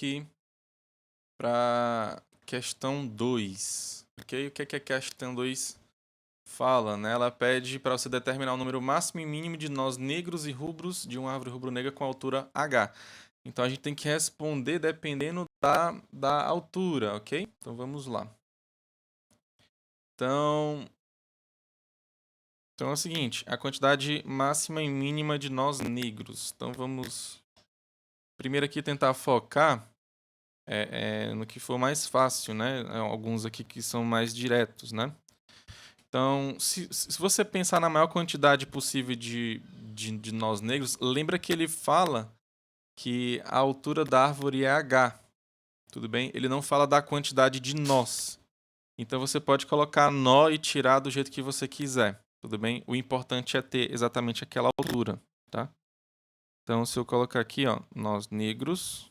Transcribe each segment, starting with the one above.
aqui para questão 2, ok? O que é que a questão 2 fala, né? Ela pede para você determinar o número máximo e mínimo de nós negros e rubros de uma árvore rubro-negra com altura H. Então, a gente tem que responder dependendo da altura, ok? Então, vamos lá. Então é o seguinte, a quantidade máxima e mínima de nós negros. Então, vamos primeiro aqui tentar focar no que for mais fácil, né? Alguns aqui que são mais diretos, né? Então, se você pensar na maior quantidade possível de nós negros, lembra que ele fala que a altura da árvore é H, tudo bem? Ele não fala da quantidade de nós. Então, você pode colocar nó e tirar do jeito que você quiser, tudo bem? O importante é ter exatamente aquela altura, tá? Então, se eu colocar aqui, ó, nós negros,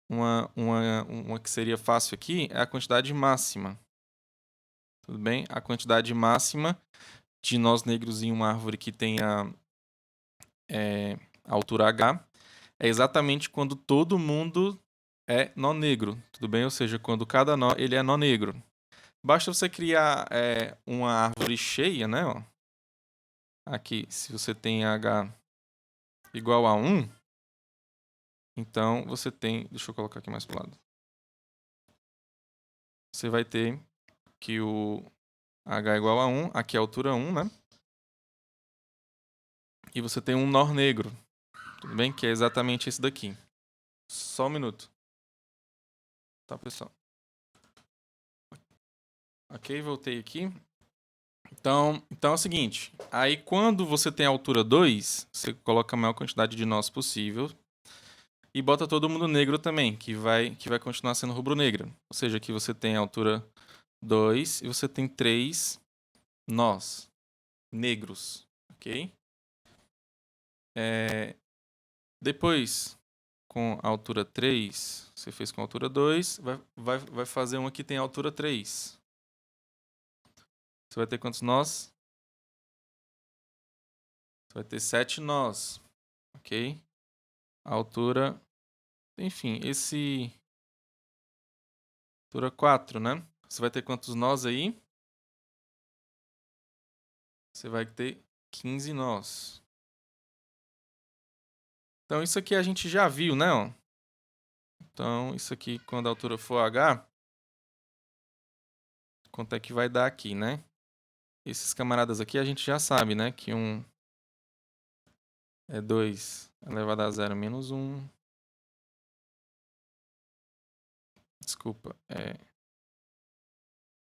uma que seria fácil aqui é a quantidade máxima. Tudo bem? A quantidade máxima de nós negros em uma árvore que tenha altura H é exatamente quando todo mundo é nó negro. Tudo bem? Ou seja, quando cada nó ele é nó negro. Basta você criar uma árvore cheia, né? Ó. Aqui, se você tem H igual a 1, então você tem... Deixa eu colocar aqui mais para o lado. Você vai ter que o H é igual a 1, aqui é a altura 1, né? E você tem um nó negro, tudo bem? Que é exatamente esse daqui. Só um minuto. Tá, pessoal? Ok, voltei aqui. Então é o seguinte. Aí, quando você tem a altura 2, você coloca a maior quantidade de nós possível. E bota todo mundo negro também, que vai continuar sendo rubro-negra. Ou seja, aqui você tem a altura 2 e você tem 3 nós negros, ok? Depois, com a altura 3, você fez com a altura 2, vai fazer uma que tem a altura 3. Você vai ter quantos nós? Você vai ter 7 nós, ok? A altura, enfim, altura 4, né? Você vai ter quantos nós aí? Você vai ter 15 nós. Então, isso aqui a gente já viu, né? Ó. Então, isso aqui, quando a altura for H, quanto é que vai dar aqui, né? Esses camaradas aqui a gente já sabe, né? Que 1 é 2 elevado a 0 menos 1. Desculpa, é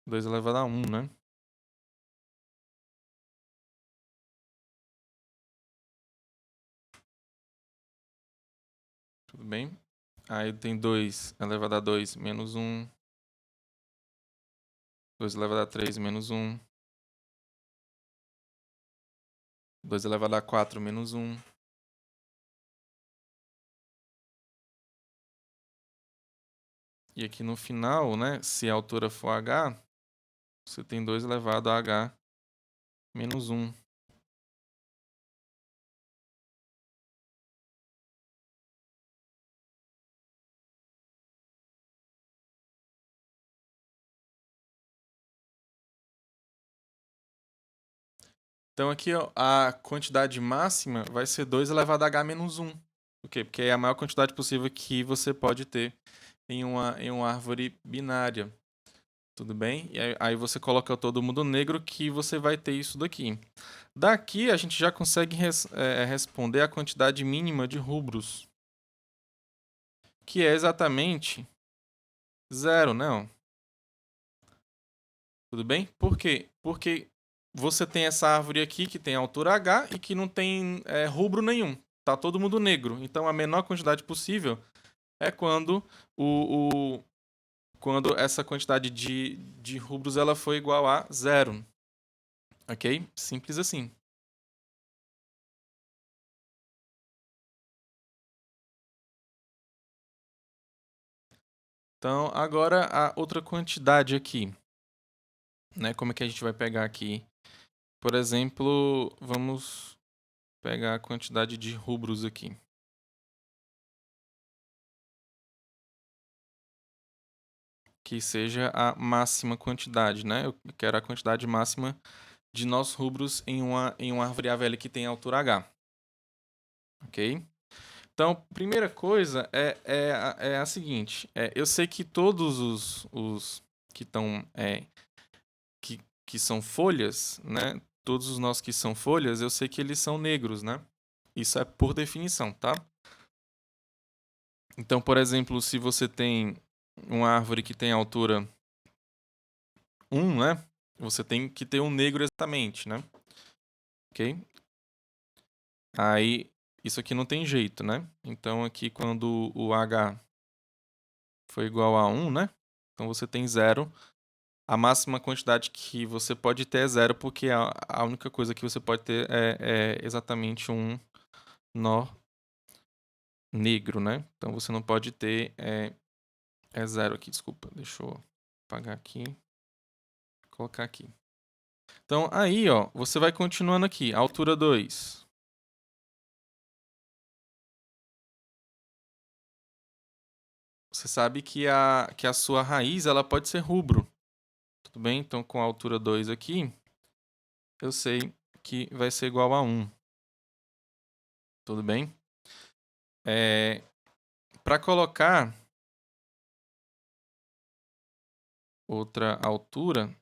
2 elevado a 1, né? Tudo bem? Aí tem 2 elevado a 2 menos 1. 2 elevado a 3 menos 1. 2 elevado a 4 menos 1. E aqui no final, né? Se a altura for H, você tem 2 elevado a H menos 1. Então aqui ó, a quantidade máxima vai ser 2 elevado a H menos 1. Por quê? Porque é a maior quantidade possível que você pode ter em uma árvore binária. Tudo bem? E aí você coloca todo mundo negro que você vai ter isso daqui. Daqui a gente já consegue responder a quantidade mínima de rubros. Que é exatamente 0, não? Tudo bem? Por quê? Porque você tem essa árvore aqui que tem altura H e que não tem rubro nenhum. Tá todo mundo negro. Então a menor quantidade possível é quando quando essa quantidade de rubros ela for igual a 0. Ok? Simples assim. Então agora a outra quantidade aqui. Né? Como é que a gente vai pegar aqui? Por exemplo, vamos pegar a quantidade de rubros aqui. que seja a máxima quantidade, né? Eu quero a quantidade máxima de nós rubros em uma árvore AVL que tem altura H. Ok? Então, primeira coisa é a seguinte. Eu sei que todos os que estão... que são folhas, né? Todos os nós que são folhas, eu sei que eles são negros, né? Isso é por definição, tá? Então, por exemplo, se você tem uma árvore que tem altura 1, né? Você tem que ter um negro exatamente, né? Ok? Aí, isso aqui não tem jeito, né? Então, aqui quando o H for igual a 1, né? Então, você tem 0. A máxima quantidade que você pode ter é 0, porque a única coisa que você pode ter é exatamente um nó negro, né? Então, você não pode ter... É 0 aqui, desculpa. Deixa eu apagar aqui. Colocar aqui. Então, aí, ó, você vai continuando aqui. Altura 2. Você sabe que a sua raiz ela pode ser rubro. Tudo bem? Então, com a altura 2 aqui, eu sei que vai ser igual a 1. Tudo bem? Para colocar outra altura,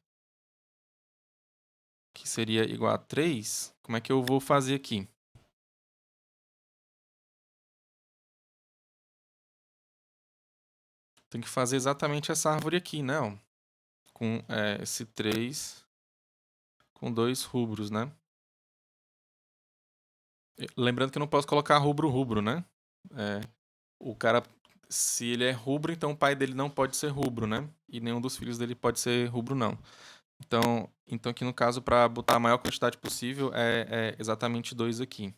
que seria igual a 3, como é que eu vou fazer aqui? Tem que fazer exatamente essa árvore aqui, né? Ó, com esse 3 com 2 rubros, né? Lembrando que eu não posso colocar rubro, né? O cara, se ele é rubro, então o pai dele não pode ser rubro, né? E nenhum dos filhos dele pode ser rubro, não. Então aqui no caso, para botar a maior quantidade possível, é exatamente 2 aqui.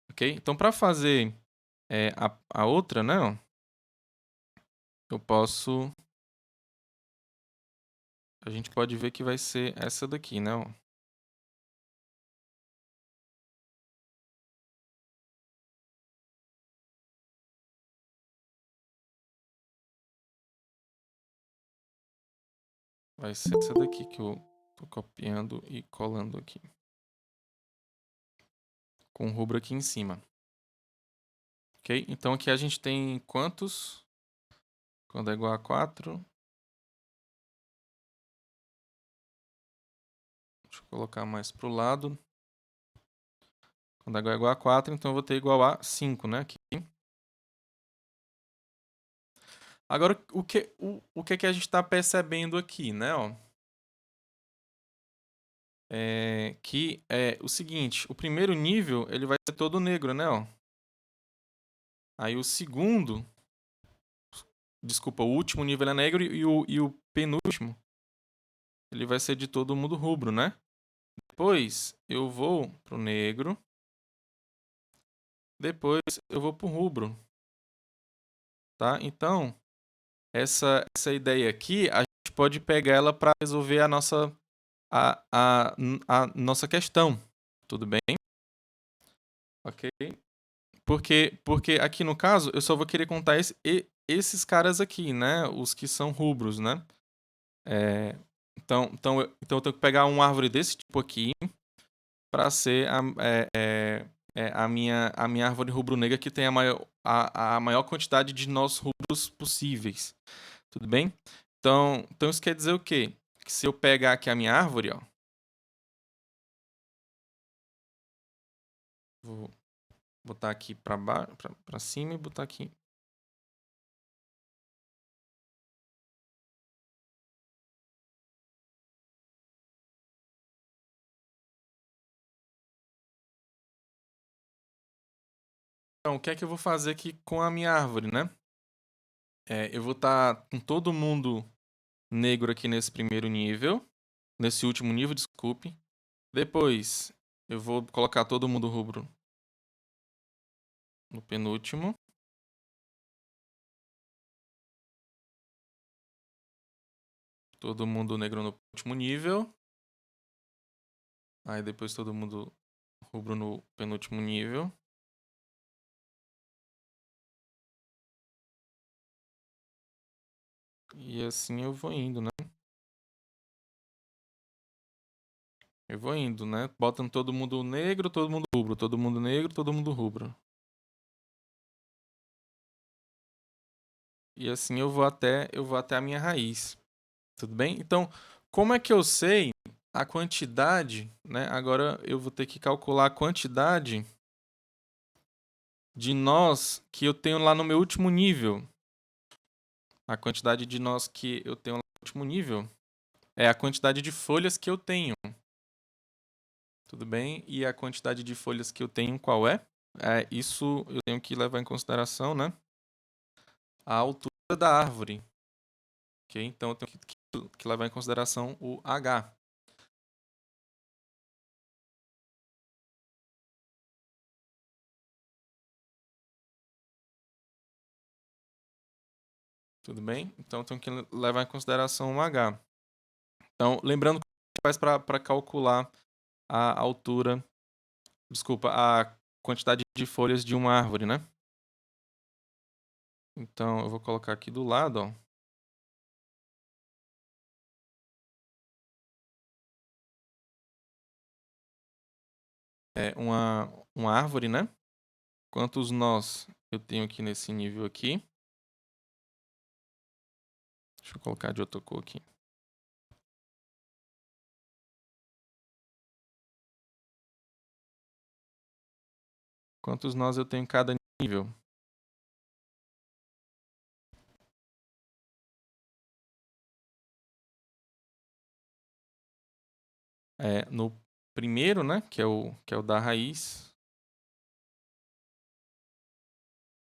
Ok? Então, para fazer a outra, né? Ó, eu posso... A gente pode ver que vai ser essa daqui, né? Ó. Vai ser essa daqui que eu tô copiando e colando aqui. Com o rubro aqui em cima. Ok? Então aqui a gente tem quantos? Quando é igual a 4. Deixa eu colocar mais pro lado. Quando é igual a 4, então eu vou ter igual a 5, né? Aqui. Agora, o que a gente está percebendo aqui, né? Ó? Que é o seguinte, o primeiro nível ele vai ser todo negro, né? Ó? Aí o segundo, desculpa, o último nível é negro e o penúltimo ele vai ser de todo mundo rubro, né? Depois eu vou pro negro, depois eu vou pro rubro, tá? Então, essa ideia aqui, a gente pode pegar ela para resolver a, a, a nossa questão, tudo bem? Ok? Porque aqui no caso, eu só vou querer contar esses caras aqui, né? Os que são rubros, né? Então eu tenho que pegar uma árvore desse tipo aqui para ser a minha árvore rubro-negra que tem a maior quantidade de nós rubros possíveis. Tudo bem? Então isso quer dizer o quê? Que se eu pegar aqui a minha árvore, ó, vou botar aqui para cima e botar aqui. Então, o que é que eu vou fazer aqui com a minha árvore, né? Eu vou estar com todo mundo negro aqui nesse primeiro nível. Nesse último nível, desculpe. Depois, eu vou colocar todo mundo rubro no penúltimo. Todo mundo negro no último nível. Aí depois todo mundo rubro no penúltimo nível. E assim eu vou indo, né? Eu vou indo, né? Botando todo mundo negro, todo mundo rubro. Todo mundo negro, todo mundo rubro. E assim eu vou até a minha raiz. Tudo bem? Então, como é que eu sei a quantidade, né? Agora eu vou ter que calcular a quantidade de nós que eu tenho lá no meu último nível. A quantidade de nós que eu tenho lá no último nível é a quantidade de folhas que eu tenho. Tudo bem? E a quantidade de folhas que eu tenho, qual é? Isso eu tenho que levar em consideração, né? A altura da árvore. Ok? Então eu tenho que levar em consideração o H. Tudo bem? Então eu tenho que levar em consideração o H. Então, lembrando que a gente faz para calcular a altura, desculpa, a quantidade de folhas de uma árvore, né? Então, eu vou colocar aqui do lado, ó. É uma árvore, né? Quantos nós eu tenho aqui nesse nível aqui? Deixa eu colocar de outra cor aqui. Quantos nós eu tenho em cada nível? No primeiro, né? Que é o da raiz.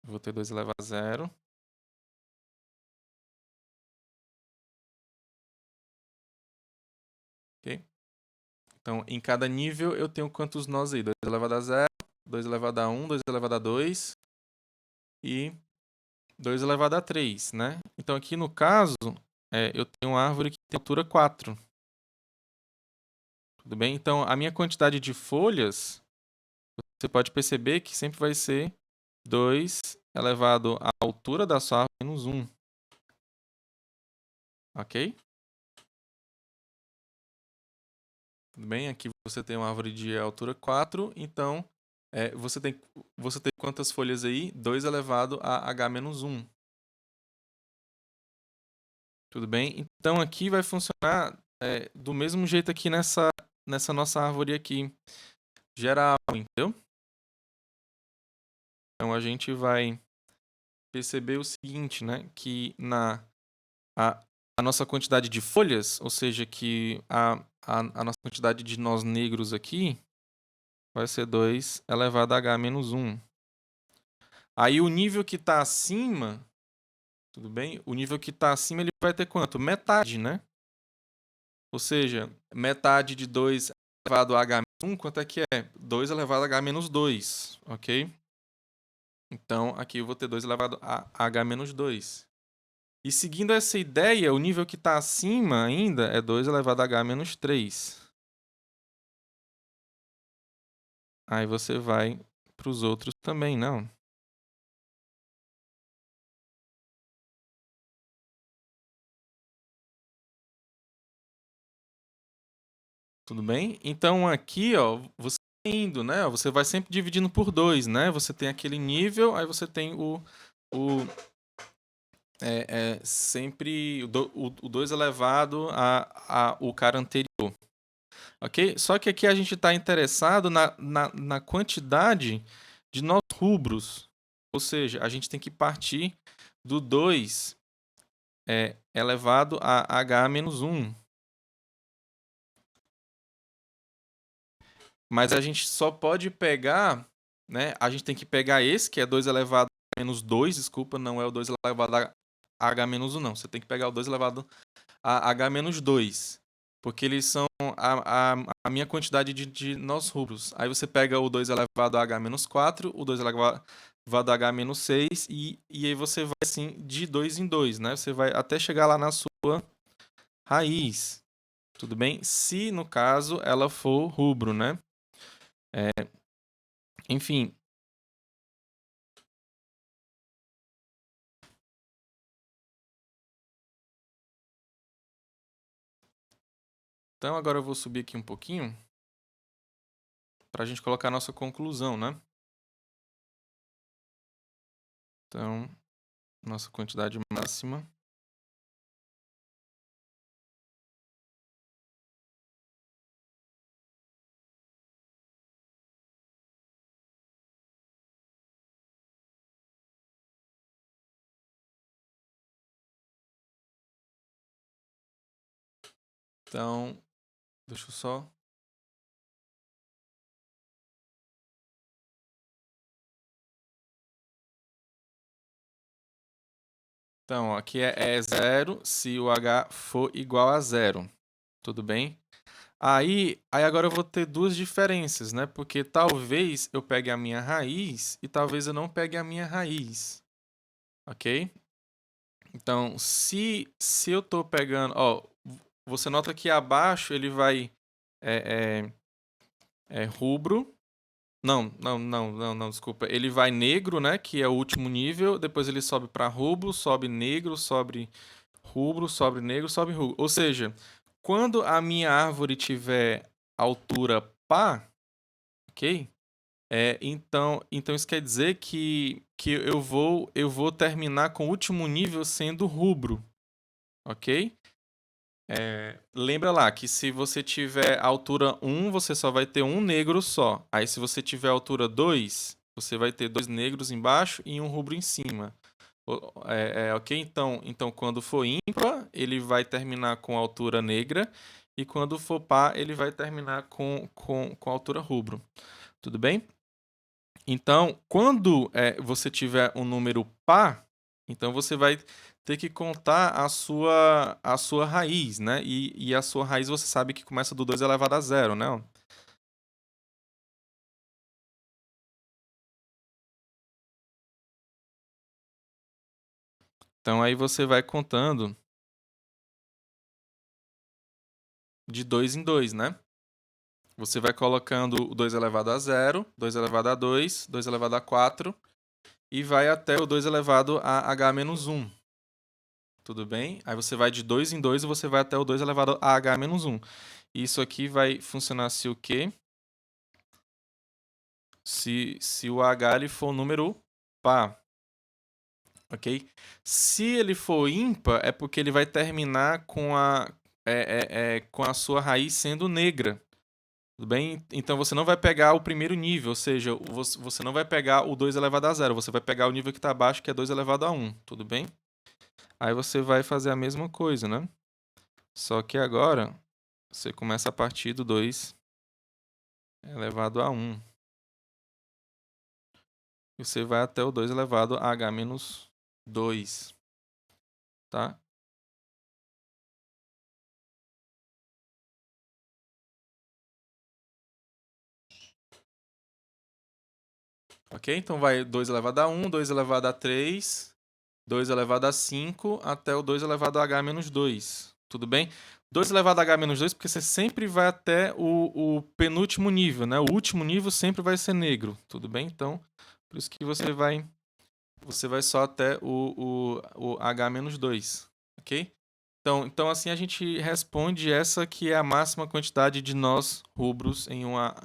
Eu vou ter 2 elevado a 0. Ok? Então, em cada nível eu tenho quantos nós aí? 2 elevado a 0, 2 elevado a 1, 2 elevado a 2 e 2 elevado a 3, né? Então, aqui no caso, eu tenho uma árvore que tem altura 4. Tudo bem? Então, a minha quantidade de folhas, você pode perceber que sempre vai ser 2 elevado à altura da sua árvore menos 1. Ok? Tudo bem? Aqui você tem uma árvore de altura 4, então você tem quantas folhas aí? 2 elevado a h menos 1. Tudo bem? Então aqui vai funcionar do mesmo jeito aqui nessa nossa árvore aqui, geral, entendeu? Então a gente vai perceber o seguinte, né? Que a, a nossa quantidade de folhas, ou seja, que a nossa quantidade de nós negros aqui vai ser 2 elevado a h menos 1. Aí o nível que está acima, tudo bem? O nível que está acima ele vai ter quanto? Metade, né? Ou seja, metade de 2 elevado a h menos 1, quanto é que é? 2 elevado a h menos 2, ok? Então, aqui eu vou ter 2 elevado a h menos 2. E seguindo essa ideia, o nível que está acima ainda é 2 elevado a h menos 3. Aí você vai para os outros também, não? Tudo bem? Então aqui, ó, você indo, né? Você vai sempre dividindo por 2, né? Você tem aquele nível, aí você tem o sempre o 2 elevado a o cara anterior, ok? Só que aqui a gente está interessado na quantidade de nós rubros, ou seja, a gente tem que partir do 2 elevado a h menos 1. Mas a gente só pode pegar, né? A gente tem que pegar esse, que é 2 elevado a menos 2, desculpa, não é o 2 elevado a h menos 1, não. Você tem que pegar o 2 elevado a h menos 2. Porque eles são a minha quantidade de nós rubros. Aí você pega o 2 elevado a h menos 4, o 2 elevado a h menos 6, e aí você vai assim de 2 em 2, né? Você vai até chegar lá na sua raiz. Tudo bem? Se, no caso, ela for rubro, né? Enfim, Então, agora eu vou subir aqui um pouquinho para a gente colocar a nossa conclusão, né? Então, nossa quantidade máxima. Então, deixa eu só... Então, aqui é 0 se o H for igual a 0. Tudo bem? Aí agora eu vou ter duas diferenças, né? Porque talvez eu pegue a minha raiz e talvez eu não pegue a minha raiz. Ok? Então, se eu tô pegando... Ó, você nota que abaixo ele vai... rubro. Não, desculpa. Ele vai negro, né? Que é o último nível. Depois ele sobe para rubro, sobe negro, sobe rubro, sobe negro, sobe rubro. Ou seja, quando a minha árvore tiver altura pá, ok? Então isso quer dizer que eu vou terminar com o último nível sendo rubro, ok? Lembra lá que se você tiver altura 1, você só vai ter um negro só. Aí se você tiver altura 2, você vai ter dois negros embaixo e um rubro em cima. Ok? Então, quando for ímpar, ele vai terminar com altura negra. E quando for par, ele vai terminar com altura rubro. Tudo bem? Então, quando você tiver um número par, então você vai ter que contar a sua raiz, né? E a sua raiz você sabe que começa do 2 elevado a 0, né? Então aí você vai contando de 2 em 2, né? Você vai colocando o 2 elevado a 0, 2 elevado a 2, 2 elevado a 4 e vai até o 2 elevado a h-1. Tudo bem? Aí você vai de 2 em 2 e você vai até o 2 elevado a h-1. Isso aqui vai funcionar se o quê? Se o H ele for um número par, ok? Se ele for ímpar, é porque ele vai terminar com a sua raiz sendo negra. Tudo bem? Então você não vai pegar o primeiro nível, ou seja, você não vai pegar o 2 elevado a 0, você vai pegar o nível que está abaixo, que é 2 elevado a 1. Tudo bem? Aí você vai fazer a mesma coisa, né? Só que agora você começa a partir do 2 elevado a 1. E você vai até o 2 elevado a h-2, tá? Ok? Então vai 2 elevado a 1, 2 elevado a 3, 2 elevado a 5, até o 2 elevado a h-2. Tudo bem? 2 elevado a h-2, porque você sempre vai até o penúltimo nível, né? O último nível sempre vai ser negro. Tudo bem? Então, por isso que você vai só até o h-2. Ok? Então, assim a gente responde essa que é a máxima quantidade de nós rubros em uma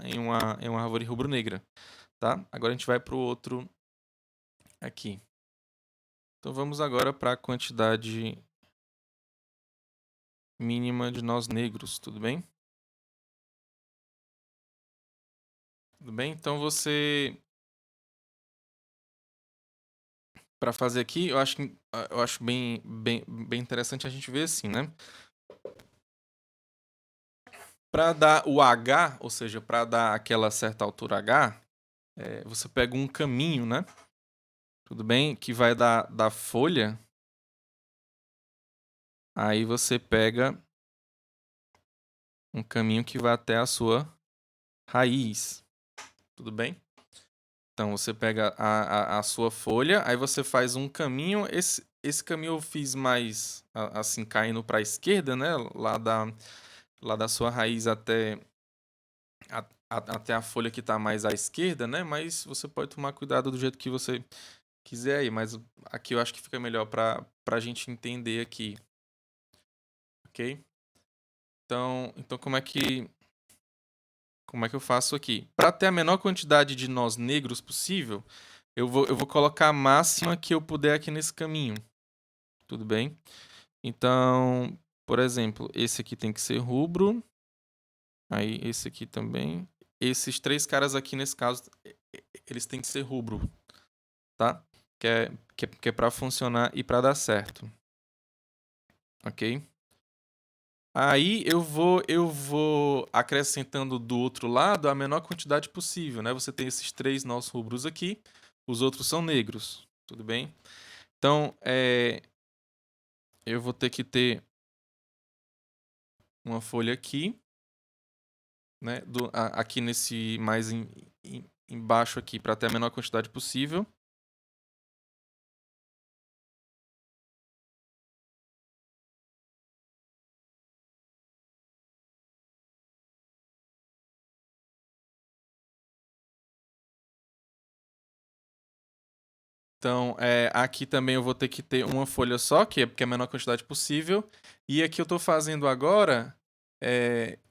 árvore rubro-negra. Tá? Agora a gente vai para o outro aqui. Então vamos agora para a quantidade mínima de nós negros, tudo bem? Tudo bem? Então para fazer aqui, eu acho bem interessante a gente ver assim, né? Para dar o H, ou seja, para dar aquela certa altura H, você pega um caminho, né? Tudo bem? Que vai da folha. Aí você pega um caminho que vai até a sua raiz. Tudo bem? Então você pega a sua folha, aí você faz um caminho. Esse caminho eu fiz mais assim, caindo para a esquerda, né? Lá da sua raiz até a folha que está mais à esquerda, né? Mas você pode tomar cuidado do jeito que você quiser aí. Mas aqui eu acho que fica melhor para a gente entender aqui. Ok? Então como é que eu faço aqui? Para ter a menor quantidade de nós negros possível, eu vou colocar a máxima que eu puder aqui nesse caminho. Tudo bem? Então, por exemplo, esse aqui tem que ser rubro. Aí esse aqui também. Esses três caras aqui, nesse caso, eles têm que ser rubro, tá? Que é para funcionar e para dar certo. Ok? Aí eu vou acrescentando do outro lado a menor quantidade possível, né? Você tem esses três nós rubros aqui, os outros são negros, tudo bem? Então, eu vou ter que ter uma folha aqui, né? Aqui nesse mais embaixo aqui, para ter a menor quantidade possível. Então, aqui também eu vou ter que ter uma folha só, que é a menor quantidade possível. E aqui eu estou fazendo agora,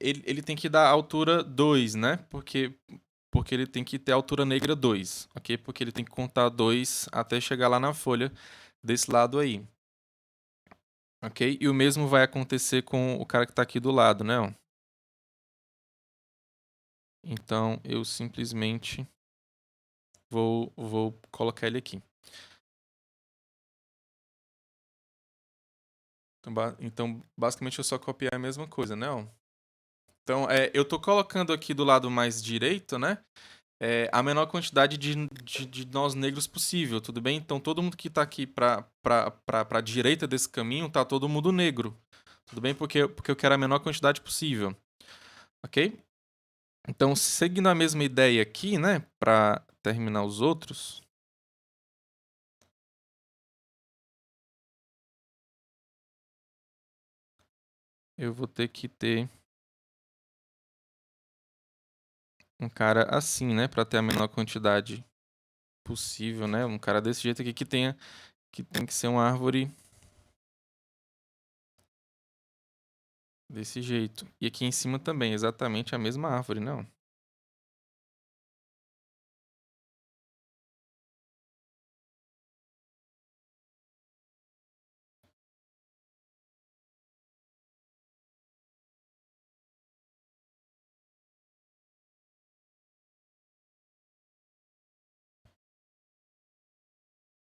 ele tem que dar altura 2, né? Porque ele tem que ter altura negra 2, ok? Porque ele tem que contar 2 até chegar lá na folha desse lado aí. Ok? E o mesmo vai acontecer com o cara que está aqui do lado, né? Ó. Então, eu simplesmente vou colocar ele aqui. Então, basicamente, eu só copiar a mesma coisa, né? Ó. Então, eu estou colocando aqui do lado mais direito, né? A menor quantidade de nós negros possível, tudo bem? Então, todo mundo que está aqui para a direita desse caminho, tá todo mundo negro. Tudo bem? Porque eu quero a menor quantidade possível. Ok? Então, seguindo a mesma ideia aqui, né? Para terminar os outros. Eu vou ter que ter um cara assim, né? Para ter a menor quantidade possível, né? Um cara desse jeito aqui que tem que ser uma árvore desse jeito. E aqui em cima também, exatamente a mesma árvore, não?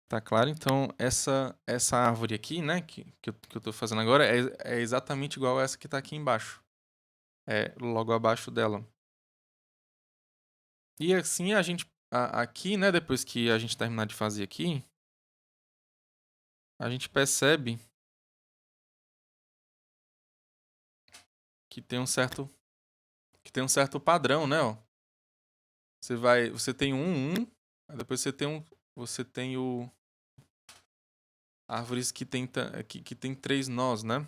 Tá claro? Então, essa árvore aqui, né, que eu tô fazendo agora, é exatamente igual a essa que tá aqui embaixo. É logo abaixo dela. E assim aqui, né, depois que a gente terminar de fazer aqui, a gente percebe que tem um certo padrão, né, ó. Você tem aí depois você tem árvores que tem três nós, né?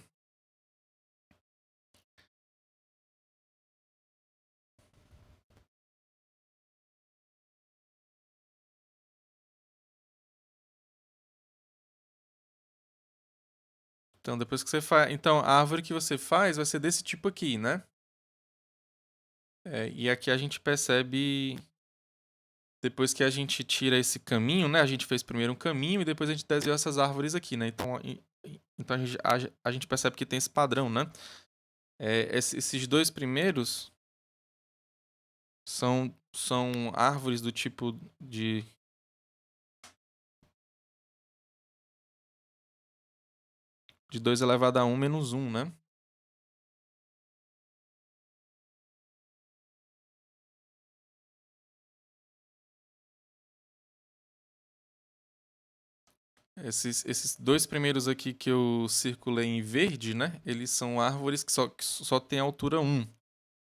Então, depois que você faz. Então, a árvore que você faz vai ser desse tipo aqui, né? E aqui a gente percebe. Depois que a gente tira esse caminho, né? A gente fez primeiro um caminho e depois a gente desenhou essas árvores aqui, né? Então a gente percebe que tem esse padrão, né? Esses dois primeiros são árvores do tipo de 2 elevado a 1 menos 1, né? Esses dois primeiros aqui que eu circulei em verde, né? Eles são árvores que só têm altura 1.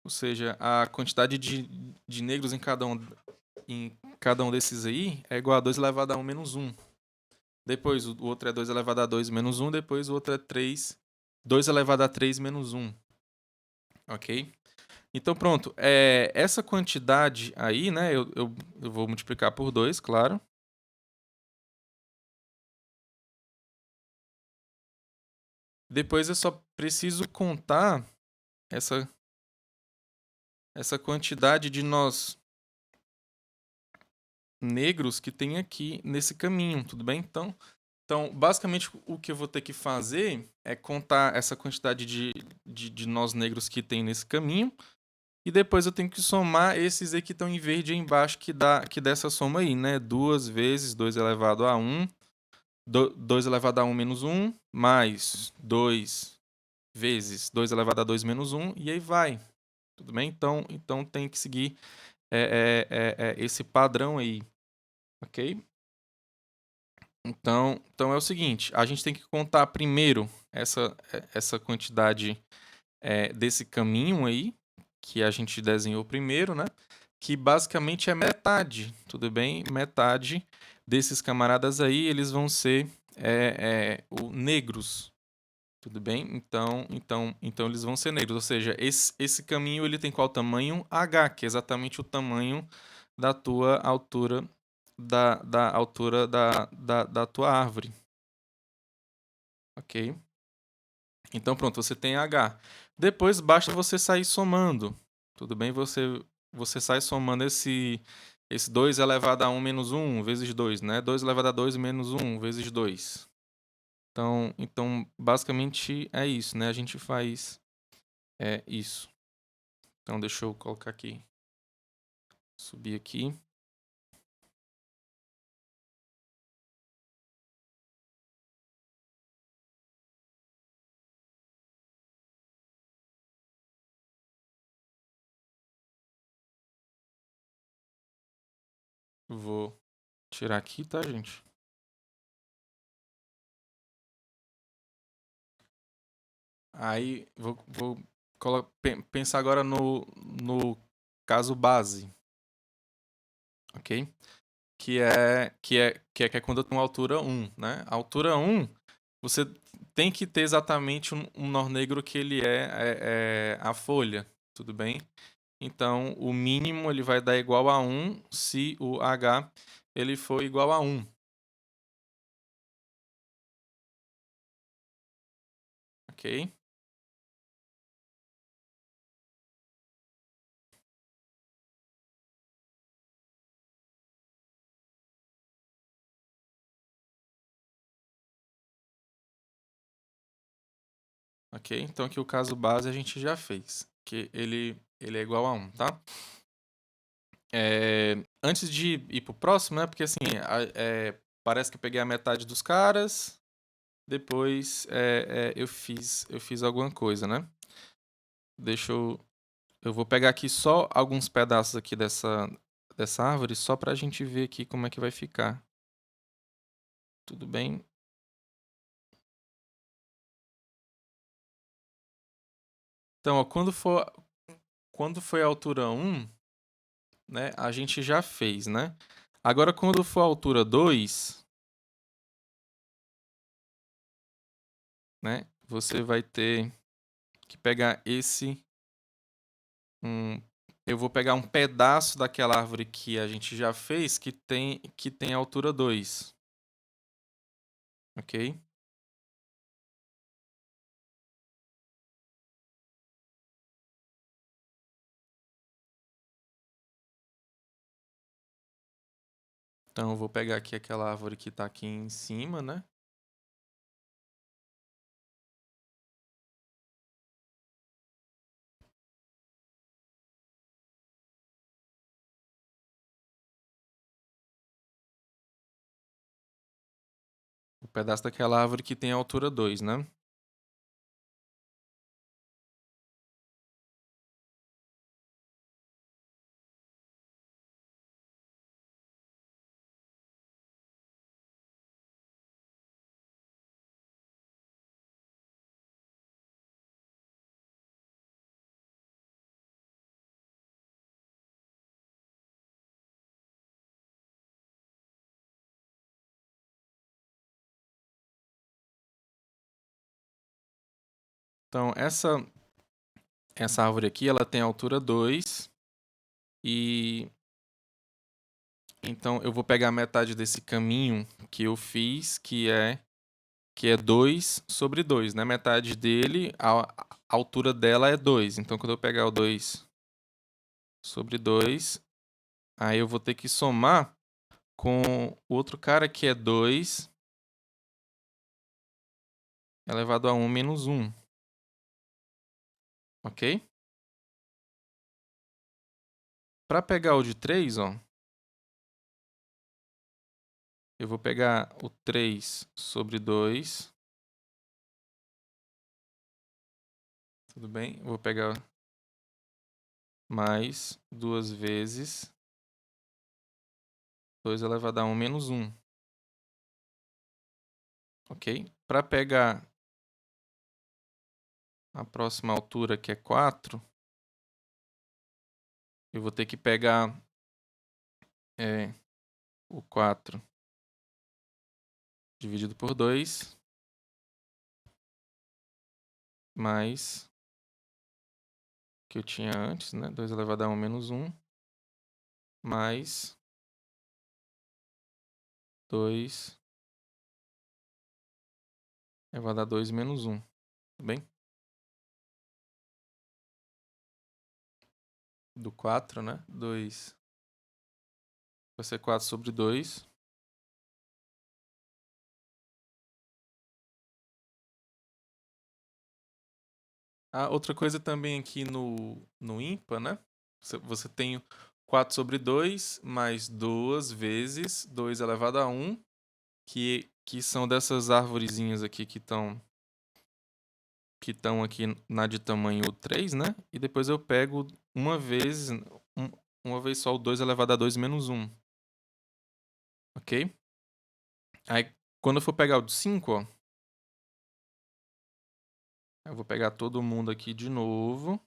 Ou seja, a quantidade de negros em cada um desses aí é igual a 2 elevado a 1 menos 1. Depois o outro é 2 elevado a 2 menos 1. Depois o outro é 2 elevado a 3 menos 1. Ok? Então pronto. Essa quantidade aí, né? Eu vou multiplicar por 2, claro. Depois eu só preciso contar essa quantidade de nós negros que tem aqui nesse caminho, tudo bem? Então, basicamente, o que eu vou ter que fazer é contar essa quantidade de nós negros que tem nesse caminho, e depois eu tenho que somar esses aí que estão em verde aí embaixo, que dá essa soma aí, né? 2 vezes 2 elevado a 1, 2 elevado a 1 menos 1, mais 2 vezes 2 elevado a 2 menos 1, e aí vai, tudo bem? Então tem que seguir esse padrão aí, ok? Então é o seguinte, a gente tem que contar primeiro essa quantidade desse caminho aí, que a gente desenhou primeiro, né? Que basicamente é metade, tudo bem? Metade desses camaradas aí, eles vão ser negros, tudo bem? Então eles vão ser negros, ou seja, esse caminho ele tem qual tamanho? H, que é exatamente o tamanho da tua altura, da altura da tua árvore, ok? Então pronto, você tem H. Depois basta você sair somando, tudo bem? Você sai somando esse 2 elevado a 1 menos 1 vezes 2, né? 2 elevado a 2 menos 1 vezes 2. Então basicamente é isso, né? A gente faz isso. Então deixa eu colocar aqui, subir aqui. Vou tirar aqui, tá, gente? Aí vou pensar agora no caso base, ok? Que é quando eu tenho altura 1, né? A altura 1, você tem que ter exatamente um nó negro que ele é a folha, tudo bem? Então, o mínimo ele vai dar igual a 1 se o H ele for igual a 1. Ok? Ok? Então, aqui o caso base a gente já fez, que ele é igual a 1, tá? Antes de ir pro próximo, né? Porque assim, parece que eu peguei a metade dos caras, depois eu fiz alguma coisa, né? Deixa eu vou pegar aqui só alguns pedaços aqui dessa árvore, só pra gente ver aqui como é que vai ficar. Tudo bem? Então, ó, quando foi a altura 1, né, a gente já fez, né? Agora, quando for a altura 2, né, você vai ter que pegar um, eu vou pegar um pedaço daquela árvore que a gente já fez que tem altura 2, ok? Então, eu vou pegar aqui aquela árvore que está aqui em cima, né? O pedaço daquela árvore que tem altura 2, né? Então, essa árvore aqui, ela tem altura 2 e então eu vou pegar metade desse caminho que eu fiz, que é 2 sobre 2, né? Metade dele, a altura dela é 2. Então, quando eu pegar o 2 sobre 2, aí eu vou ter que somar com o outro cara que é 2 elevado a 1 menos 1. Ok? Para pegar o de 3, ó, eu vou pegar o 3 sobre 2. Tudo bem? Eu vou pegar mais 2 vezes 2 elevado a 1 menos 1. Ok? Para pegar a próxima altura, que é 4, eu vou ter que pegar o 4 dividido por 2, mais o que eu tinha antes, né? 2 elevado a 1 menos 1, mais 2 elevado a 2 menos 1. Tudo bem? Do 4, né? 2 vai ser 4 sobre 2. Outra coisa também aqui no ímpar, né? Você tem 4 sobre 2 mais 2 vezes 2 elevado a 1, que são dessas arvorezinhas aqui que estão aqui na de tamanho 3, né? E depois eu pego uma vez só o 2 elevado a 2 menos 1. Ok? Aí, quando eu for pegar o de 5, ó, eu vou pegar todo mundo aqui de novo.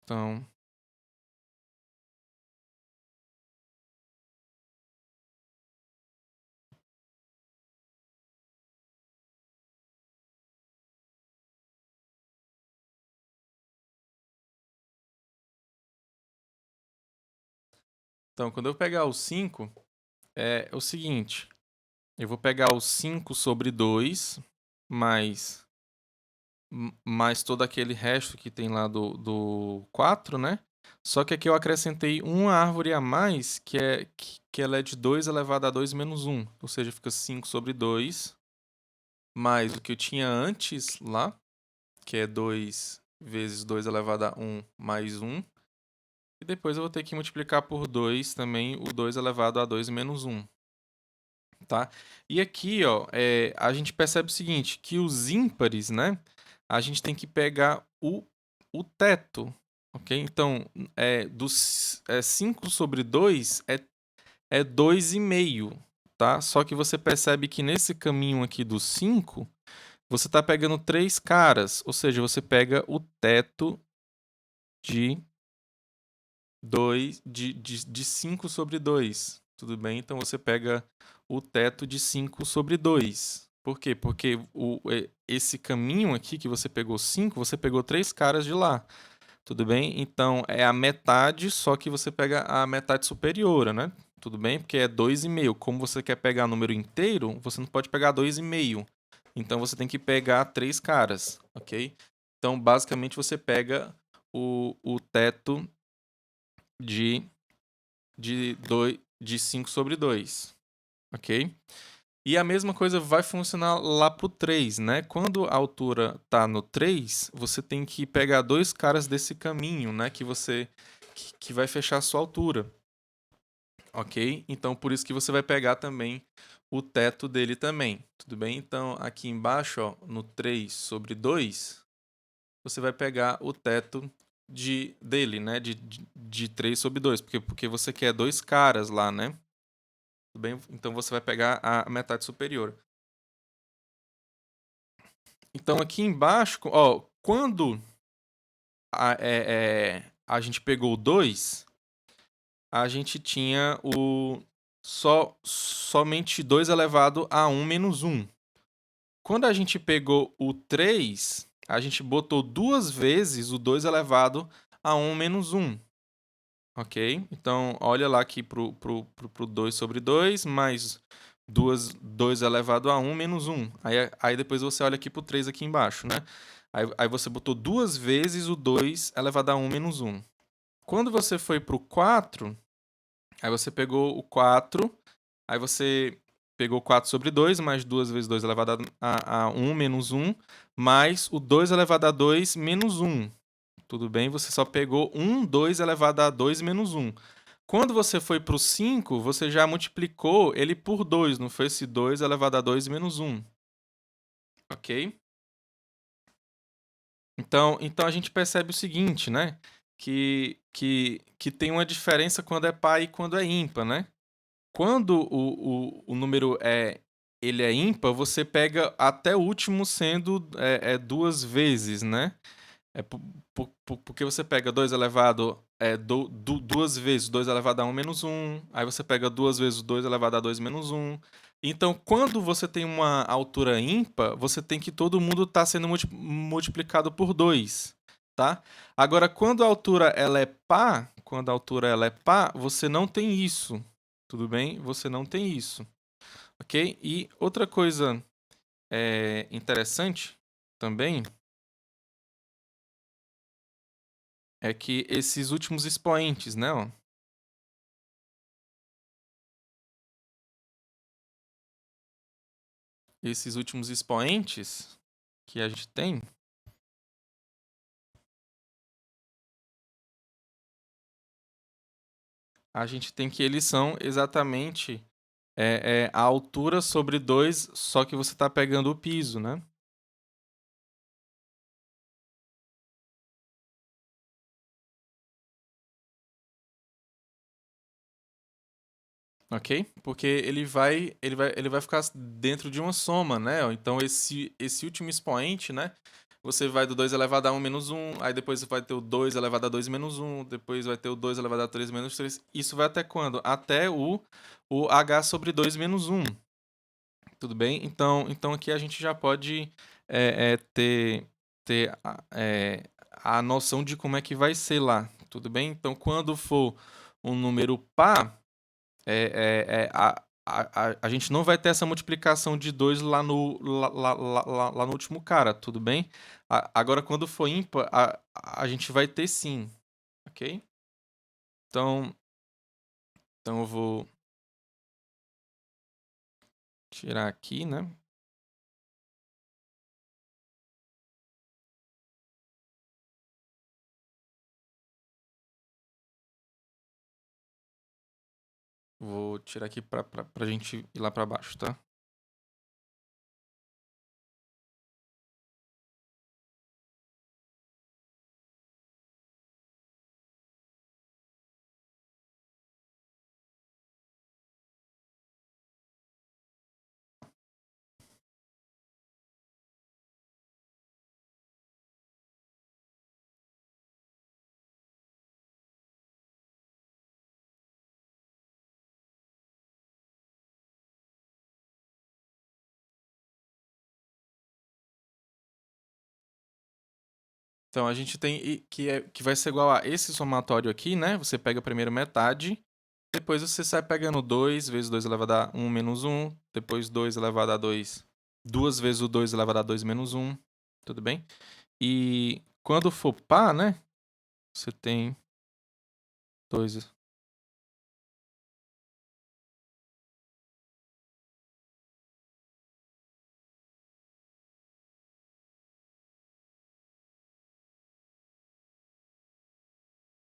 Então, quando eu pegar o 5, é o seguinte. Eu vou pegar o 5 sobre 2, mais todo aquele resto que tem lá do 4, né? Só que aqui eu acrescentei uma árvore a mais, que ela é de 2 elevado a 2 menos 1. Ou seja, fica 5 sobre 2, mais o que eu tinha antes lá, que é 2 vezes 2 elevado a 1 mais 1. E depois eu vou ter que multiplicar por 2 também o 2 elevado a 2 menos 1. Tá? E aqui, ó, a gente percebe o seguinte, que os ímpares, né? A gente tem que pegar o teto, ok? Então, 5 sobre 2 é 2,5, tá? Só que você percebe que nesse caminho aqui do 5, você está pegando 3 caras, ou seja, você pega o teto de 5 sobre 2, tudo bem? Então, você pega o teto de 5 sobre 2. Por quê? Porque esse caminho aqui que você pegou 5, você pegou 3 caras de lá. Tudo bem? Então, é a metade, só que você pega a metade superior, né? Tudo bem? Porque é 2,5. Como você quer pegar número inteiro, você não pode pegar 2,5. Então, você tem que pegar 3 caras, ok? Então, basicamente, você pega o teto de 5 sobre 2, ok? E a mesma coisa vai funcionar lá pro 3, né? Quando a altura tá no 3, você tem que pegar 2 caras desse caminho, né? Que vai fechar a sua altura, ok? Então, por isso que você vai pegar também o teto dele também, tudo bem? Então, aqui embaixo, ó, no 3 sobre 2, você vai pegar o teto dele, né? De 3 sobre 2, porque você quer 2 caras lá, né? Tudo bem? Então você vai pegar a metade superior. Então aqui embaixo, ó, quando a gente pegou o 2, a gente tinha somente 2 elevado a 1 menos 1. Quando a gente pegou o 3, a gente botou 2 vezes o 2 elevado a 1 menos 1. Ok? Então, olha lá aqui pro 2 sobre 2, mais 2 elevado a 1 menos 1. Aí depois você olha aqui para o 3 aqui embaixo, né? Aí você botou 2 vezes o 2 elevado a 1 menos 1. Quando você foi para o 4, aí você pegou o 4, aí você pegou 4 sobre 2, mais 2 vezes 2 elevado a 1 menos 1, mais o 2 elevado a 2 menos 1. Tudo bem? Você só pegou 2 elevado a 2 menos 1. Quando você foi para o 5, você já multiplicou ele por 2, não foi esse 2 elevado a 2 menos 1. Ok? Então a gente percebe o seguinte, né? Que tem uma diferença quando é par e quando é ímpar, né? Quando o número ele é ímpar, você pega até o último sendo duas vezes, né? Porque você pega 2 elevado duas vezes 2 elevado a 1 menos 1, aí você pega duas vezes 2 elevado a 2 menos 1. Então, quando você tem uma altura ímpar, você tem que todo mundo está sendo multiplicado por 2, tá? Agora, quando a altura ela é par, você não tem isso, tudo bem? Você não tem isso, ok? E outra coisa interessante também é que esses últimos expoentes, né, ó, esses últimos expoentes que a gente tem, a gente tem que eles são exatamente a altura sobre 2, só que você está pegando o piso, né? Ok? Porque ele vai ficar dentro de uma soma, né? Então esse último expoente, né? Você vai do 2 elevado a 1 menos 1, aí depois você vai ter o 2 elevado a 2 menos 1, depois vai ter o 2 elevado a 3 menos 3. Isso vai até quando? Até o h sobre 2 menos 1. Tudo bem? Então aqui a gente já pode ter a noção de como é que vai ser lá. Tudo bem? Então, quando for um número par, a gente não vai ter essa multiplicação de 2 lá no último cara, tudo bem? Agora, quando for ímpar, a gente vai ter sim, ok? Então, então eu vou tirar aqui, né? Vou tirar aqui pra gente ir lá pra baixo, tá? Então a gente tem que vai ser igual a esse somatório aqui, né? Você pega a primeira metade, depois você sai pegando 2 vezes 2 elevado a 1 menos 1, depois 2 elevado a 2, duas vezes o 2 elevado a 2 menos 1, tudo bem? E quando for par, né? Você tem 2.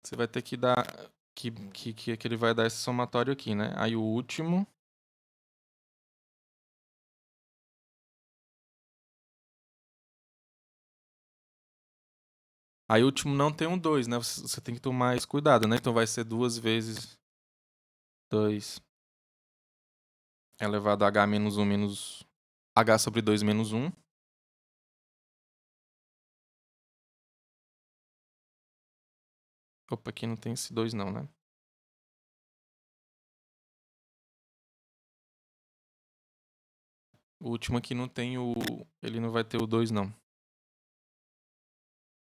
Você vai ter que dar que ele vai dar esse somatório aqui, né? Aí o último. Aí o último não tem um 2, né? Você tem que tomar mais cuidado, né? Então vai ser 2 vezes 2 elevado a h menos 1 menos h sobre 2 menos 1. Opa, aqui não tem esse 2 não, né? O último aqui não tem o... Ele não vai ter o 2 não.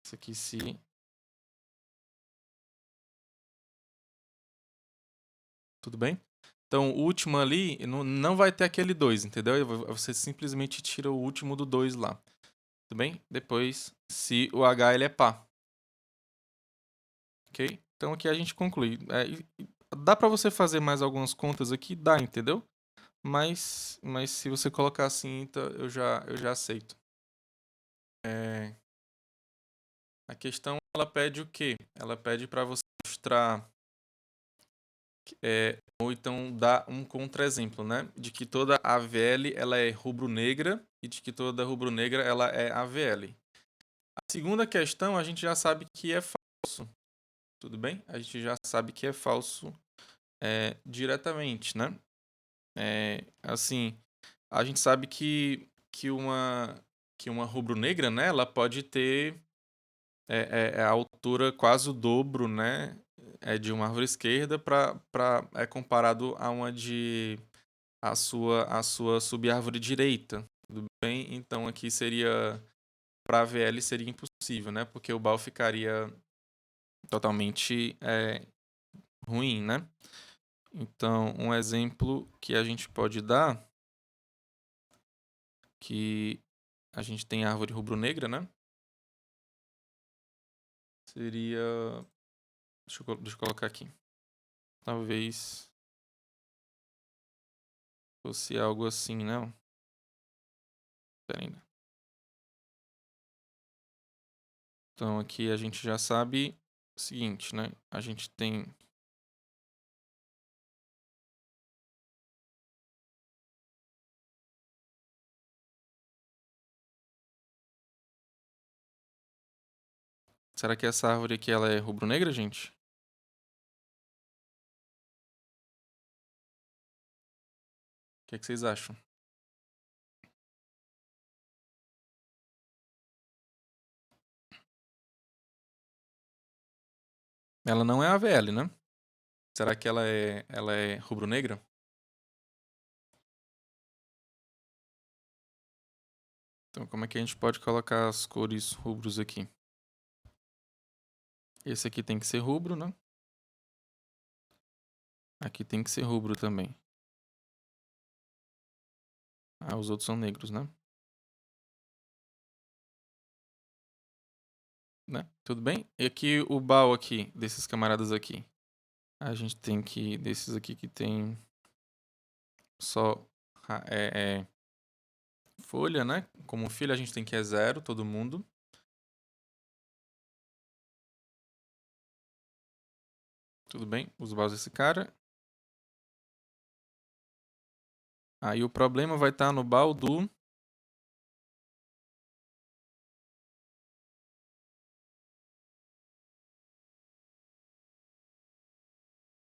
Esse aqui se... Tudo bem? Então, o último ali não vai ter aquele 2, entendeu? Você simplesmente tira o último do 2 lá. Tudo bem? Depois, se o H ele é par. Ok? Então, aqui a gente conclui. Dá para você fazer mais algumas contas aqui? Dá, entendeu? Mas se você colocar assim, então eu já aceito. A questão, ela pede o quê? Ela pede para você mostrar, ou então dar um contra-exemplo, né? De que toda AVL ela é rubro-negra e de que toda rubro-negra ela é AVL. A segunda questão, a gente já sabe que é falso. Tudo bem? A gente já sabe que é falso diretamente, né? Assim, a gente sabe que uma rubro-negra, né? Ela pode ter a altura quase o dobro, né? De uma árvore esquerda comparado a uma de a sua sub-árvore direita, tudo bem? Então aqui seria para a VL seria impossível, né? Porque o BAL ficaria totalmente ruim, né? Então, um exemplo que a gente pode dar, que a gente tem árvore rubro-negra, né? Seria... Deixa eu colocar aqui. Talvez fosse algo assim, né? Pera ainda. Então, aqui a gente já sabe o seguinte, né? A gente tem... Será que essa árvore aqui ela é rubro-negra, gente? O que é que vocês acham? Ela não é AVL, né? Será que ela é rubro-negra? Então, como é que a gente pode colocar as cores rubros aqui? Esse aqui tem que ser rubro, né? Aqui tem que ser rubro também. Ah, os outros são negros, né? Tudo bem? E aqui o BAL aqui, desses camaradas aqui. A gente tem que, desses aqui que tem só folha, né? Como filho a gente tem que é 0, todo mundo. Tudo bem? Os BALs desse cara. Aí o problema vai estar no BAL do...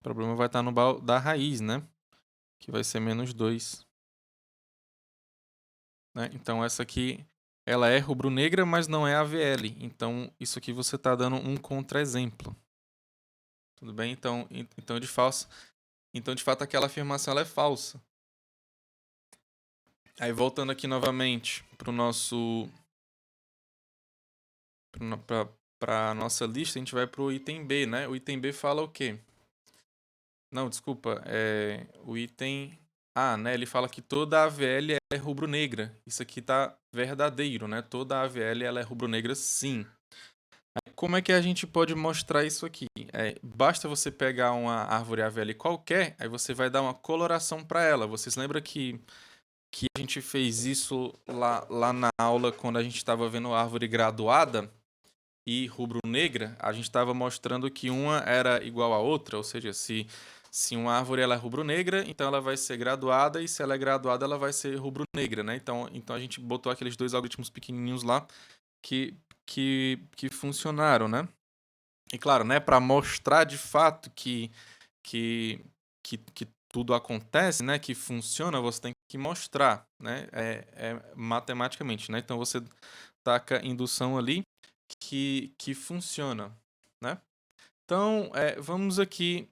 O problema vai estar no BAL da raiz, né? Que vai ser menos 2. Né? Então essa aqui, ela é rubro-negra, mas não é AVL. Então isso aqui você está dando um contra-exemplo. Tudo bem? Então de fato aquela afirmação ela é falsa. Aí voltando aqui novamente para o nosso para a nossa lista, a gente vai para o item B, né? O item B fala o quê? Não, desculpa, o item A, né? Ele fala que toda AVL é rubro-negra. Isso aqui tá verdadeiro, né? Toda AVL ela é rubro-negra, sim. Como é que a gente pode mostrar isso aqui? Basta você pegar uma árvore AVL qualquer, aí você vai dar uma coloração para ela. Vocês lembram que a gente fez isso lá na aula quando a gente estava vendo árvore graduada e rubro-negra? A gente estava mostrando que uma era igual à outra, ou seja, se uma árvore ela é rubro-negra, então ela vai ser graduada, e se ela é graduada, ela vai ser rubro-negra, né? Então a gente botou aqueles dois algoritmos pequenininhos lá que funcionaram, né? E claro, né, para mostrar de fato que, que tudo acontece, né, que funciona, você tem que mostrar, né, matematicamente, né? Então você taca indução ali que funciona, né? Então, vamos aqui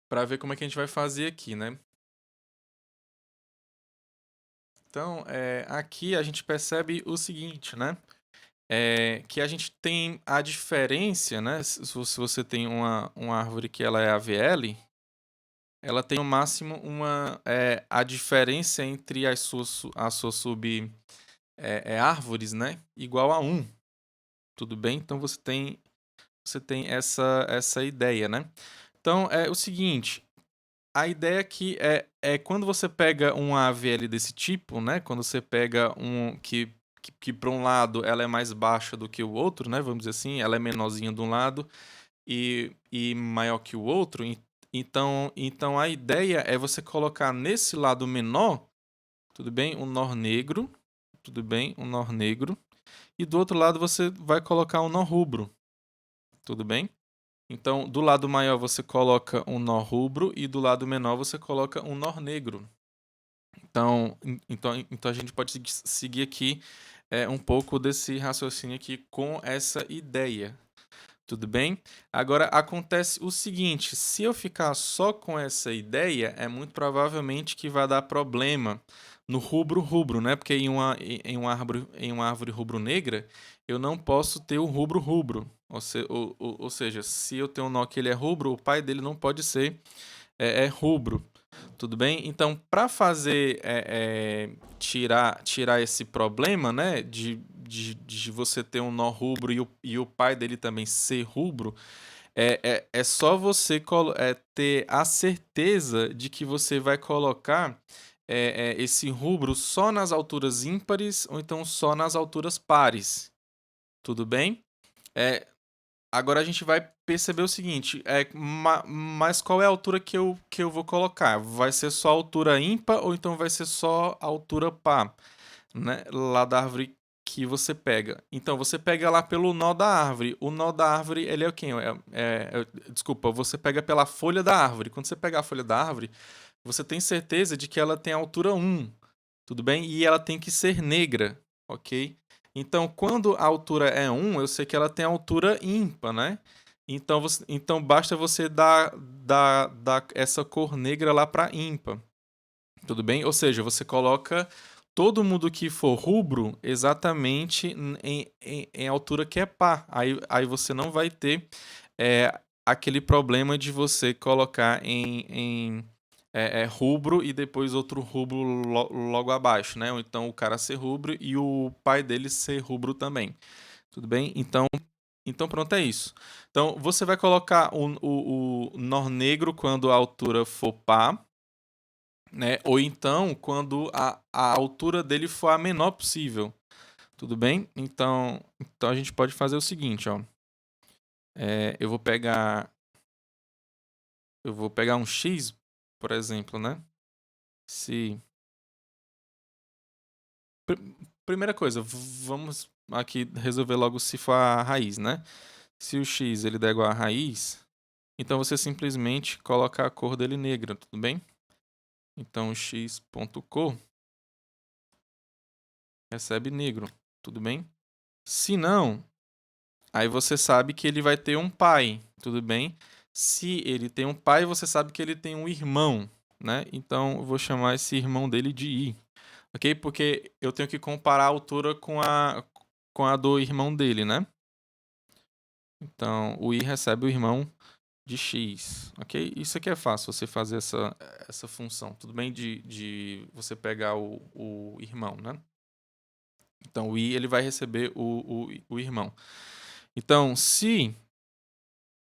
para ver como é que a gente vai fazer aqui, né? Então, aqui a gente percebe o seguinte, né? Que a gente tem a diferença, né? Se você tem uma árvore que ela é AVL, ela tem no máximo a diferença entre as suas árvores, né, igual a 1, tudo bem? Então você tem essa ideia, né? Então é o seguinte, a ideia aqui é quando você pega um AVL desse tipo, né? Quando você pega um que para um lado ela é mais baixa do que o outro, né? Vamos dizer assim, ela é menorzinha de um lado e maior que o outro. Então a ideia é você colocar nesse lado menor, tudo bem? Um nó negro, tudo bem? Um nó negro. E do outro lado você vai colocar um nó rubro, tudo bem? Então, do lado maior você coloca um nó rubro e do lado menor você coloca um nó negro. Então a gente pode seguir aqui um pouco desse raciocínio aqui com essa ideia. Tudo bem? Agora acontece o seguinte: se eu ficar só com essa ideia, é muito provavelmente que vai dar problema no rubro-rubro, né? Porque em uma árvore rubro-negra, eu não posso ter o rubro-rubro. Ou seja, se eu tenho um nó que ele é rubro, o pai dele não pode ser rubro. Tudo bem? Então, para fazer tirar esse problema, né, de você ter um nó rubro e o pai dele também ser rubro, é só você ter a certeza de que você vai colocar esse rubro só nas alturas ímpares ou então só nas alturas pares. Tudo bem? É, Agora a gente vai perceber o seguinte, mas qual é a altura que eu vou colocar? Vai ser só a altura ímpar ou então vai ser só a altura par, né? Lá da árvore que você pega. Então você pega lá pelo nó da árvore. O nó da árvore, ele é o quê? Desculpa, você pega pela folha da árvore. Quando você pegar a folha da árvore, você tem certeza de que ela tem altura 1, tudo bem? E ela tem que ser negra, ok? Então, quando a altura é 1, eu sei que ela tem altura ímpar, né? Então basta você dar essa cor negra lá para ímpar, tudo bem? Ou seja, você coloca todo mundo que for rubro exatamente em altura que é par. Aí você não vai ter aquele problema de você colocar em rubro e depois outro rubro logo abaixo, né? Ou então o cara ser rubro e o pai dele ser rubro também. Tudo bem? Então pronto, é isso. Então você vai colocar o nó negro quando a altura for par, né? Ou então quando a altura dele for a menor possível. Tudo bem? Então a gente pode fazer o seguinte, ó. Eu vou pegar um X, por exemplo, né? Se Primeira coisa, vamos aqui resolver logo se for a raiz, né? Se o x ele der igual a raiz, então você simplesmente coloca a cor dele negra, tudo bem? Então x.cor recebe negro, tudo bem? Se não, aí você sabe que ele vai ter um pai, tudo bem? Se ele tem um pai, você sabe que ele tem um irmão, né? Então eu vou chamar esse irmão dele de i, ok? Porque eu tenho que comparar a altura com a do irmão dele, né? Então, o i recebe o irmão de x, ok? Isso aqui é fácil, você fazer essa função. Tudo bem de você pegar o irmão, né? Então, o i ele vai receber o irmão. Então, se...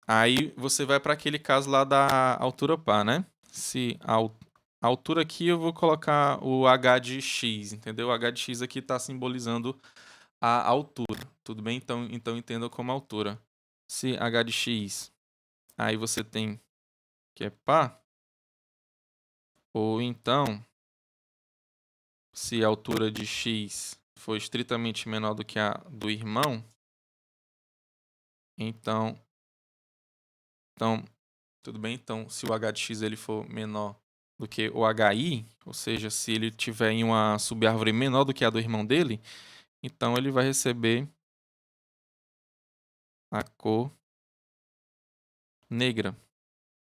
Aí você vai para aquele caso lá da altura par, né? Se a altura aqui eu vou colocar o h de x, entendeu? O h de x aqui está simbolizando a altura, tudo bem? Então entenda como altura. Se h de x, aí você tem que é par, ou então, se a altura de x for estritamente menor do que a do irmão, então, então tudo bem? Então, se o h de x ele for menor do que o hi, ou seja, se ele tiver em uma subárvore menor do que a do irmão dele, então ele vai receber a cor negra,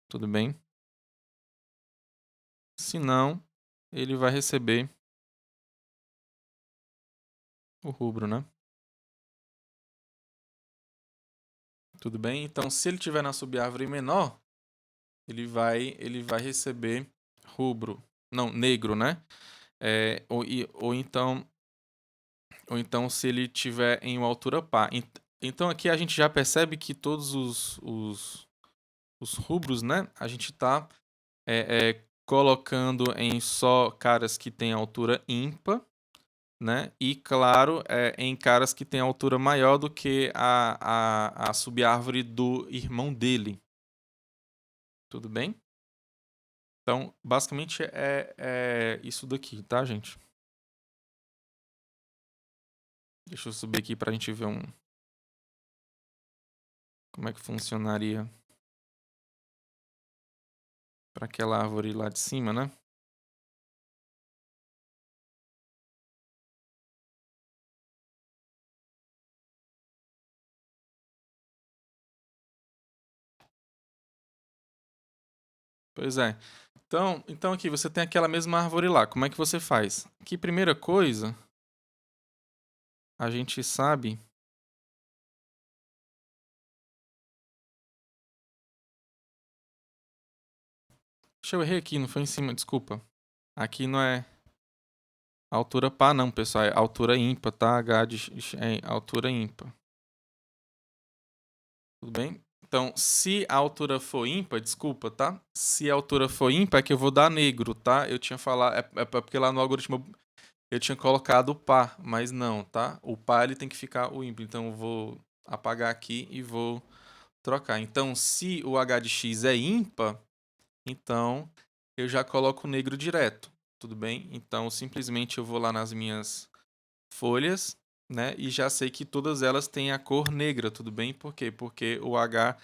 tudo bem? Se não, ele vai receber o rubro, né? Tudo bem? Então, se ele tiver na subárvore menor, ele vai receber rubro. Não, negro, né? Ou então se ele tiver em uma altura par. Então aqui a gente já percebe que todos os rubros, né? A gente está colocando em só caras que têm altura ímpar, né? E, claro, em caras que têm altura maior do que a subárvore do irmão dele. Tudo bem? Então, basicamente é isso daqui, tá, gente? Deixa eu subir aqui para a gente ver como é que funcionaria para aquela árvore lá de cima, né? Pois é. Então aqui você tem aquela mesma árvore lá. Como é que você faz? Que primeira coisa, a gente sabe. Deixa eu errei aqui, não foi em cima, desculpa. Aqui não é altura par não, pessoal, é altura ímpar, tá? É altura ímpar. Tudo bem? Então, se a altura for ímpar, desculpa, tá? Se a altura for ímpar, é que eu vou dar negro, tá? Eu tinha falado, é porque lá no algoritmo eu tinha colocado o par, mas não, tá? O par ele tem que ficar o ímpar, então eu vou apagar aqui e vou trocar. Então, se o h de x é ímpar, então eu já coloco o negro direto, tudo bem? Então, simplesmente eu vou lá nas minhas folhas, né? E já sei que todas elas têm a cor negra, tudo bem? Por quê? Porque o H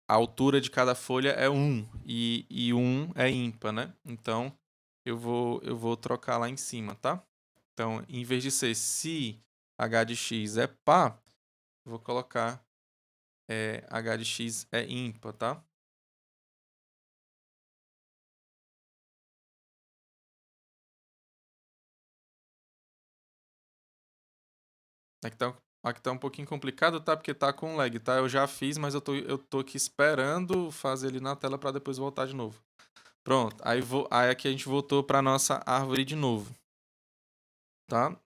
a altura de cada folha é 1 e 1 é ímpar, né? Então eu vou trocar lá em cima, tá? Então, em vez de ser se h de x é par, eu vou colocar h de x é ímpar, tá? Aqui tá um pouquinho complicado, tá? Porque tá com lag, tá? Eu já fiz, mas eu tô aqui esperando fazer ele na tela para depois voltar de novo. Pronto, aí aqui a gente voltou para nossa árvore de novo, tá?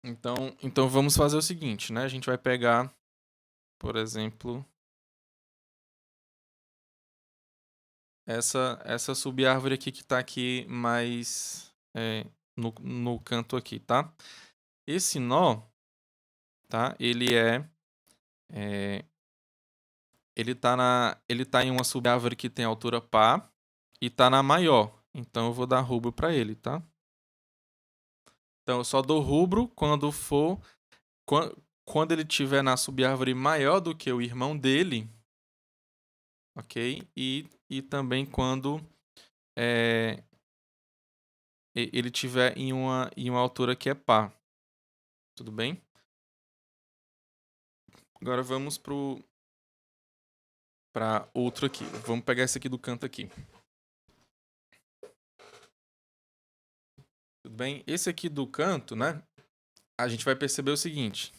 Então vamos fazer o seguinte, né? A gente vai pegar, por exemplo, essa subárvore aqui que tá aqui mais no canto aqui, tá? Esse nó, tá? Ele tá em uma subárvore que tem altura par e tá na maior. Então eu vou dar rubro para ele, tá? Então eu só dou rubro quando ele tiver na subárvore maior do que o irmão dele, ok? E também quando ele tiver em uma altura que é par, tudo bem? Agora vamos para outro aqui. Vamos pegar esse aqui do canto aqui. Tudo bem? Esse aqui do canto, né? A gente vai perceber o seguinte,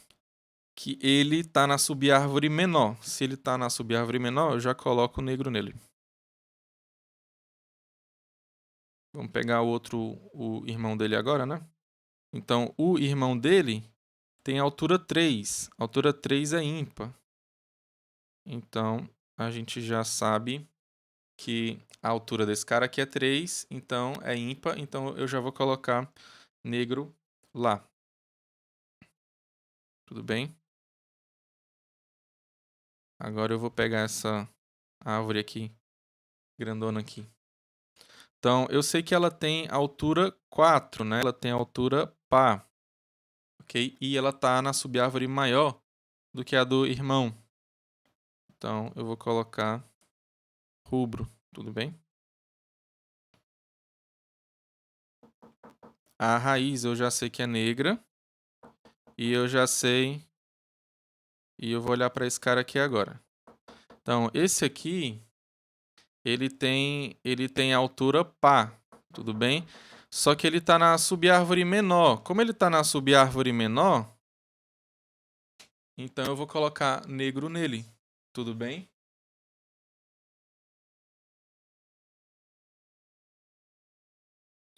que ele está na subárvore menor. Se ele está na subárvore menor, eu já coloco o negro nele. Vamos pegar o irmão dele agora, né? Então, o irmão dele tem altura 3. Altura 3 é ímpar. Então, a gente já sabe que a altura desse cara aqui é 3, então é ímpar. Então, eu já vou colocar negro lá. Tudo bem? Agora eu vou pegar essa árvore aqui, grandona aqui. Então, eu sei que ela tem altura 4, né? Ela tem altura par, ok? E ela está na subárvore maior do que a do irmão. Então, eu vou colocar rubro, tudo bem? A raiz eu já sei que é negra. E eu já sei... E eu vou olhar para esse cara aqui agora. Então, esse aqui, ele tem altura par, tudo bem? Só que ele está na subárvore menor. Como ele está na subárvore menor, então eu vou colocar negro nele, tudo bem?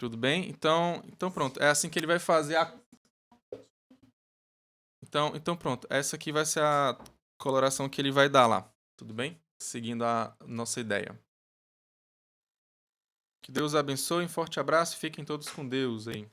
Tudo bem? Então pronto. É assim que ele vai fazer a. Então pronto. Essa aqui vai ser a coloração que ele vai dar lá. Tudo bem? Seguindo a nossa ideia. Que Deus abençoe, um forte abraço e fiquem todos com Deus aí.